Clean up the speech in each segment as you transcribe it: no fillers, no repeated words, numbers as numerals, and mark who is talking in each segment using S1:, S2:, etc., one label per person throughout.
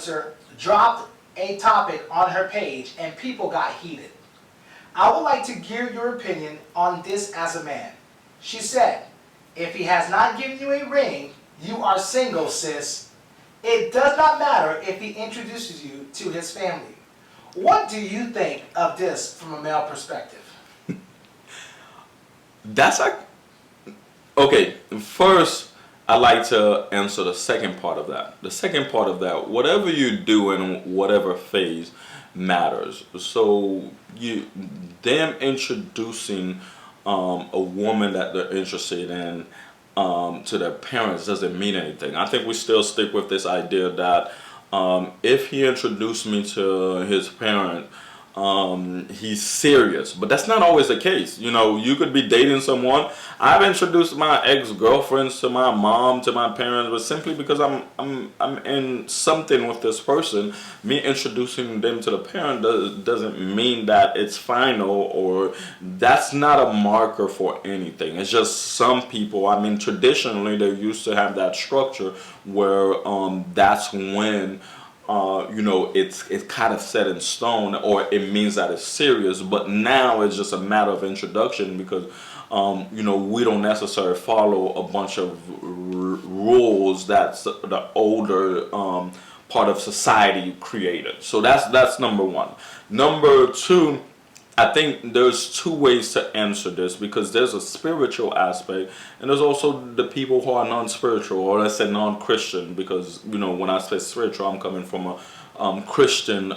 S1: influencer dropped a topic on her page and people got heated. I would like to hear your opinion on this as a man. She said, if he has not given you a ring, you are single, sis. It does not matter if he introduces you to his family. What do you think of this from a male perspective?
S2: That's like, okay, first I like to answer the second part of that. The second part of that, whatever you do in whatever phase matters. So them introducing a woman that they're interested in to their parents doesn't mean anything. I think we still stick with this idea that if he introduced me to his parent, he's serious, but that's not always the case. You know, you could be dating someone. I've introduced my ex-girlfriends to my mom, to my parents, but simply because I'm in something with this person. Me introducing them to the parent doesn't mean that it's final, or that's not a marker for anything. It's just some people, I mean, traditionally they used to have that structure where that's when you know, it's kind of set in stone, or it means that it's serious. But now it's just a matter of introduction, because you know, we don't necessarily follow a bunch of rules that the older part of society created. So that's number one. Number two, I think there's two ways to answer this, because there's a spiritual aspect and there's also the people who are non-spiritual, or let's say non-Christian, because, you know, when I say spiritual, I'm coming from a Christian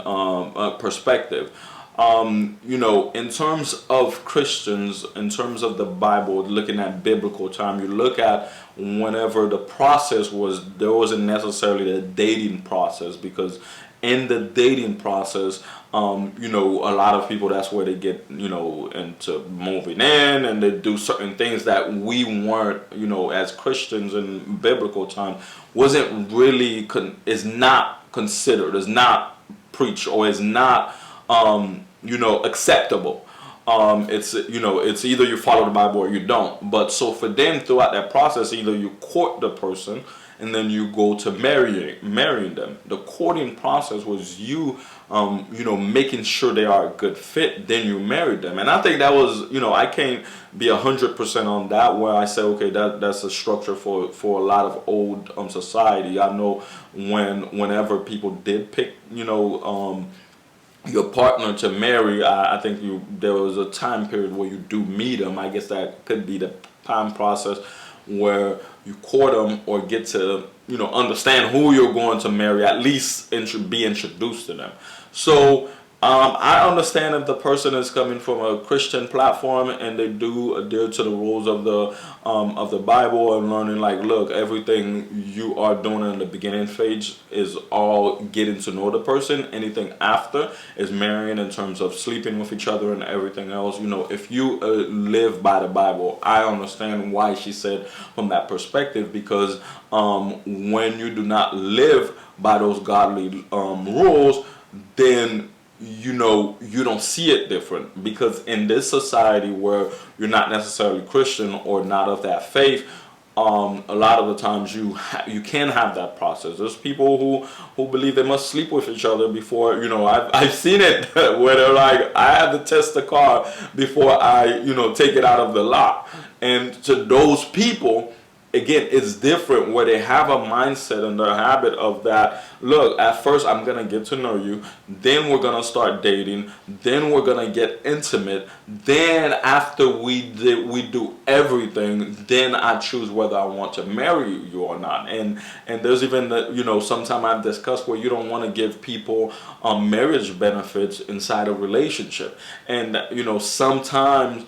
S2: perspective. You know, in terms of Christians, in terms of the Bible, looking at biblical time, you look at whenever the process was, there wasn't necessarily a dating process, because in the dating process, you know, a lot of people, that's where they get, you know, into moving in, and they do certain things that we weren't, you know, as Christians in biblical time, wasn't really, is not considered, is not preached, or is not, you know, acceptable. It's, you know, it's either you follow the Bible or you don't. But so for them, throughout that process, either you court the person and then you go to marrying them. The courting process was you, you know, making sure they are a good fit. Then you married them, and I think that was, you know, I can't be 100% on that, where I say, okay, that's a structure for a lot of old society. I know whenever people did pick, you know, your partner to marry, I think there was a time period where you do meet them. I guess that could be the time process where you court them or get to, you know, understand who you're going to marry, at least be introduced to them. So I understand if the person is coming from a Christian platform and they do adhere to the rules of the Bible, and learning, like, look, everything you are doing in the beginning phase is all getting to know the person. Anything after is marrying, in terms of sleeping with each other and everything else. You know, if you live by the Bible, I understand why she said from that perspective, because when you do not live by those godly rules, then, you know, you don't see it different. Because in this society where you're not necessarily Christian or not of that faith, a lot of the times you can have that process. There's people who believe they must sleep with each other before, you know, I've seen it where they're like, I have to test the car before I, you know, take it out of the lot. And to those people, again, it's different, where they have a mindset and their habit of that, look, at first I'm going to get to know you, then we're going to start dating, then we're going to get intimate, then after we do everything, then I choose whether I want to marry you or not. And there's even, you know, sometimes I've discussed where you don't want to give people marriage benefits inside a relationship. And, you know, sometimes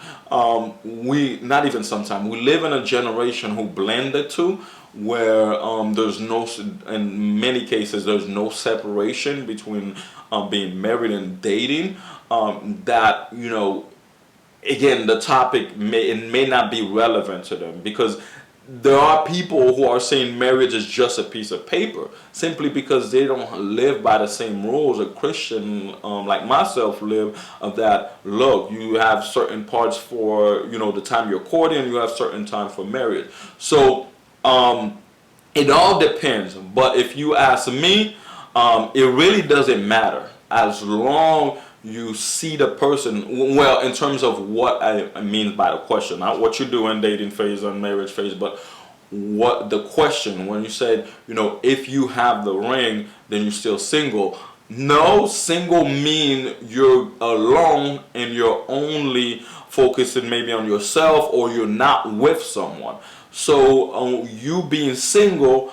S2: we live in a generation who blend the two, where there's no, in many cases, there's no separation between being married and dating. That, you know, again, the topic may not be relevant to them, because there are people who are saying marriage is just a piece of paper, simply because they don't live by the same rules a Christian like myself live, of that, look, you have certain parts for, you know, the time you're courting, you have certain time for marriage. So it all depends. But if you ask me, it really doesn't matter as long you see the person. Well, in terms of what I mean by the question, not what you do in dating phase and marriage phase, but what the question when you said, if you have the ring, then you're still single. No, single mean you're alone and you're only focusing maybe on yourself, or you're not with someone. So you being single,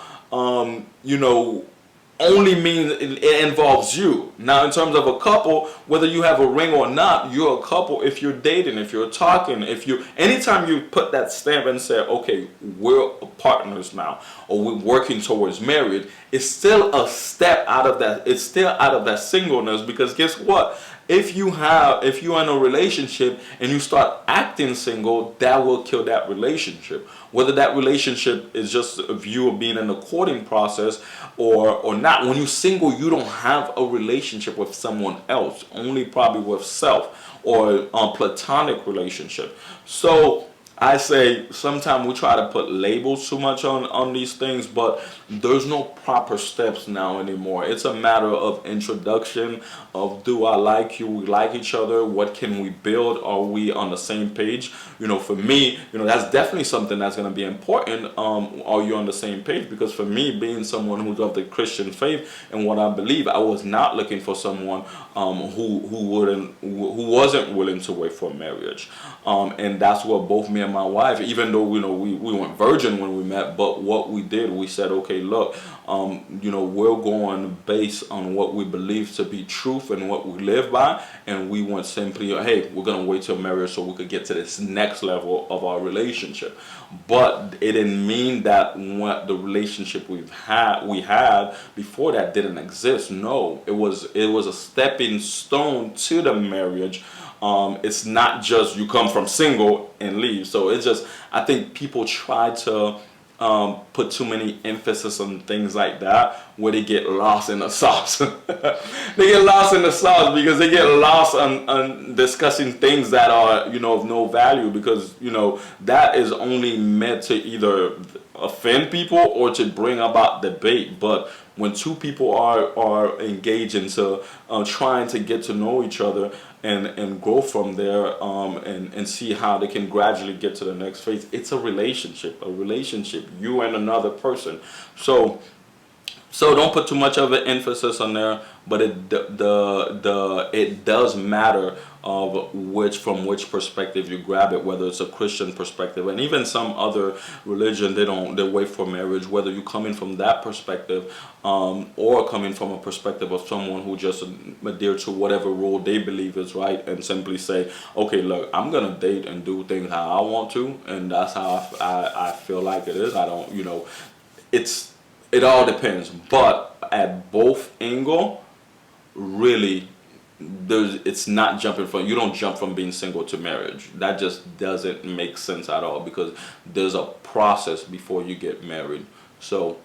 S2: only means it involves you. Now, in terms of a couple, whether you have a ring or not, you're a couple if you're dating, if you're talking, anytime you put that stamp and say, okay, we're partners now, or we're working towards marriage, it's still a step out of that. It's still out of that singleness, because guess what? If you're in a relationship and you start acting single, that will kill that relationship. Whether that relationship is just a view of being in the courting process or not. When you're single, you don't have a relationship with someone else, only probably with self, or a platonic relationship. So I say sometimes we try to put labels too much on these things, but there's no proper steps now anymore. It's a matter of introduction, of do I like you, we like each other, what can we build, are we on the same page? For me, that's definitely something that's going to be important. Are you on the same page? Because for me, being someone who's of the Christian faith and what I believe, I was not looking for someone who wasn't willing to wait for marriage. And that's what both me and my wife, even though we weren't virgin when we met, but what we did, we said, okay, look, we're going based on what we believe to be truth and what we live by, and we went simply, hey, we're gonna wait till marriage so we could get to this next level of our relationship. But it didn't mean that what the relationship we had before that didn't exist. No, it was a stepping stone to the marriage. It's not just you come from single and leave. So it's just, I think people try to put too many emphasis on things like that, where they get lost in the sauce. They get lost in the sauce because they get lost on discussing things that are, of no value, because, that is only meant to either offend people or to bring about debate. But when two people are engaged into trying to get to know each other and grow from there, and see how they can gradually get to the next phase, it's a relationship, you and another person. So don't put too much of an emphasis on there, but it does matter of from which perspective you grab it, whether it's a Christian perspective, and even some other religion, they wait for marriage, whether you're coming from that perspective, or coming from a perspective of someone who just adhere to whatever rule they believe is right, and simply say, okay, look, I'm gonna date and do things how I want to, and that's how I feel like it is. I don't, it all depends, but at both angle, really, it's not jumping from, you don't jump from being single to marriage. That just doesn't make sense at all, because there's a process before you get married. So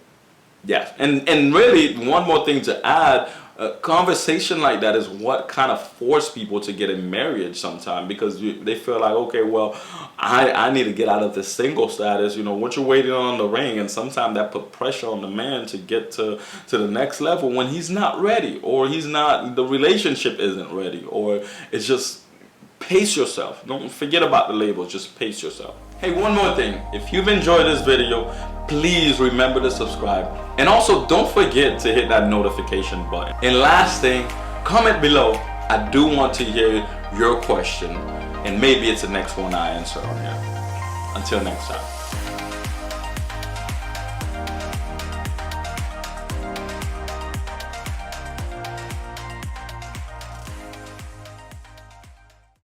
S2: yeah, and really, one more thing to add, a conversation like that is what kind of force people to get in marriage sometimes, because they feel like, okay, well, I need to get out of this single status, what you're waiting on the ring, and sometimes that put pressure on the man to get to the next level when he's not ready, or the relationship isn't ready, or it's just, pace yourself. Don't forget about the labels, just pace yourself. Hey, one more thing, if you've enjoyed this video, please remember to subscribe, and also don't forget to hit that notification button. And last thing, comment below. I do want to hear your question, and maybe it's the next one I answer on here. Until next time.